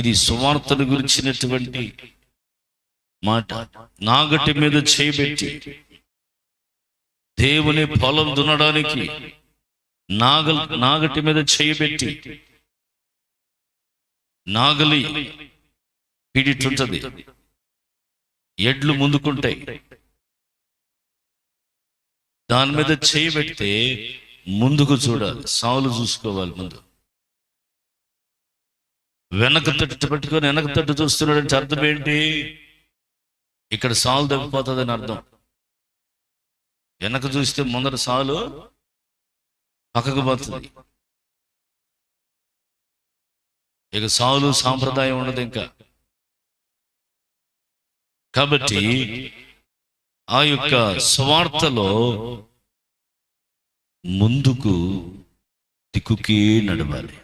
ఇది సువార్తను గురించినటువంటి మాట. నాగటి మీద చేయబెట్టి దేవుని పొలం దున్నడానికి నాగటి మీద చేయబెట్టి, నాగలి పిడిటుంటది, ఎడ్లు ముందుకుంటాయి, దాని మీద చేయబెడితే ముందుకు చూడాలి, సాలు చూసుకోవాలి. ముందు వెనక తట్టు పెట్టుకొని వెనక తట్టు చూస్తున్నాడంటే అర్థం ఏంటి? ఇక్కడ సాలు తగ్గిపోతుంది అని అర్థం. వెనక చూస్తే ముందర సాలు పక్కకు పోతుంది. ఇక సాలు సాంప్రదాయం ఉండదు ఇంకా. కాబట్టి ఆ యొక్క స్వార్థలో ముందుకు దిక్కుకే నడవాలి.